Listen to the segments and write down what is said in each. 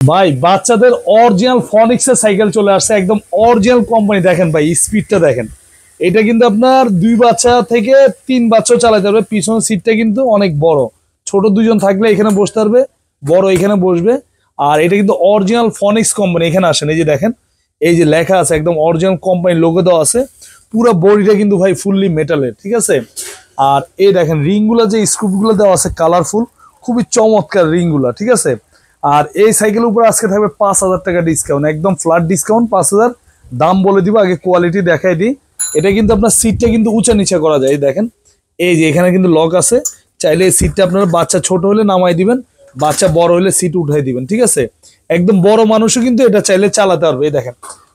ভাই বাচ্চাদের অরিজিনাল ফনিক্স এর সাইকেল চলে আসছে, একদম অরিজিনাল কোম্পানি। দেখেন ভাই স্পিডটা দেখেন। এটা কিন্তু আপনার 2 বাচ্চা থেকে 3 বাচ্চা চালাতে পারবে। পিছনের সিটটা কিন্তু অনেক বড়, ছোট দুজন থাকলে এখানে বসতে পারবে, বড় এখানে বসবে। আর এটা কিন্তু অরিজিনাল ফনিক্স কোম্পানি। এখানে আসেন, এই যে দেখেন, এই যে লেখা আছে একদম অরিজিনাল কোম্পানি লোগো দেওয়া আছে। পুরো বডিটা কিন্তু ভাই ফুললি মেটালের, ঠিক আছে। আর এই দেখেন রিংগুলো, যে স্ক্রুপগুলো দেওয়া আছে কালারফুল, খুবই চমৎকার রিংগুলা, ঠিক আছে। আর এই সাইকেলের উপর আজকে থাকবে 5,000 টাকা ডিসকাউন্ট, একদম ফ্ল্যাট ডিসকাউন্ট 5,000। দাম বলে দিব, আগে কোয়ালিটি দেখাই দিই। এটা কিন্তু আপনার সিটটা কিন্তু উঁচা নিচা করা যায়, এই দেখেন। এই যে এখানে কিন্তু লক আছে, চাইলে এই সিটটা আপনার বাচ্চা ছোট হলে নামাই দিবেন, বাচ্চা বড় হলে সিট উঠাই দিবেন, ঠিক আছে। একদম বড় মানুষও কিন্তু এটা চাইলে চালাতে পারবে, এই দেখেন।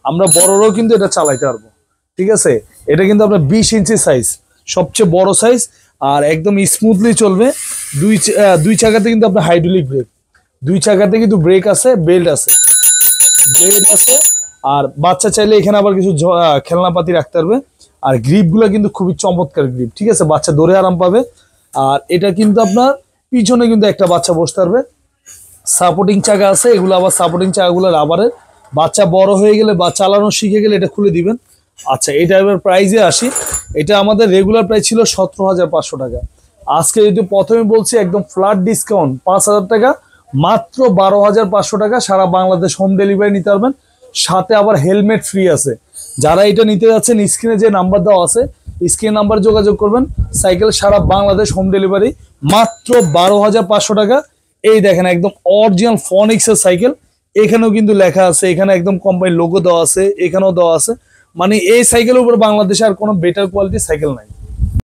আমরা বড়রাও কিন্তু এটা চালাতে পারবো, ঠিক আছে। এটা কিন্তু আপনার 20 ইঞ্চি সাইজ, সবচেয়ে বড় সাইজ। আর একদম স্মুথলি চলবে। দুই চাকাতে কিন্তু আপনার হাইড্রোলিক ব্রেক, 2 চাকাতে কিন্তু ব্রেক আছে, বেল্ট আছে, ব্লেড আছে। আর বাচ্চা চাইলে এখানে আবার কিছু খেলনাপাতি রাখতে পারবে। আর গ্রিপ গুলা কিন্তু খুবই চমৎকার গ্রিপ, ঠিক আছে, বাচ্চা ধরে আরাম পাবে। আর এটা কিন্তু আপনার পিছনে কিন্তু একটা বাচ্চা বসতে পারবে। সাপোর্টিং চাকা আছে, এগুলো আবার সাপোর্টিং চাকাগুলো রাবারের। বাচ্চা বড় হয়ে গেলে বা চালানো শিখে গেলে এটা খুলে দিবেন। আচ্ছা, এটা এবার প্রাইজে আসি। এটা আমাদের রেগুলার প্রাইস ছিল 17,500 টাকা। আজকে যদি প্রথমে বলছি একদম ফ্ল্যাট ডিসকাউন্ট 5,000 টাকা, মাত্র 12,500 টাকা। সারা বাংলাদেশ হোম ডেলিভারি নিতে পারবেন, সাথে আবার হেলমেট ফ্রি আছে। যারা এটা নিতে যাচ্ছেন স্ক্রিনে যে নাম্বার দেওয়া আছে, স্ক্রিন নাম্বার যোগাযোগ করবেন। সাইকেল সারা বাংলাদেশ হোম ডেলিভারি, মাত্র 12,500 টাকা। এই দেখেন একদম অরিজিনাল ফনিক্স এর সাইকেল। এখানেও কিন্তু লেখা আছে, এখানে একদম কোম্পানির লোগো দেওয়া আছে, এখানেও দেওয়া আছে। মানে এই সাইকেলের উপর বাংলাদেশে আর কোনো বেটার কোয়ালিটির সাইকেল নাই।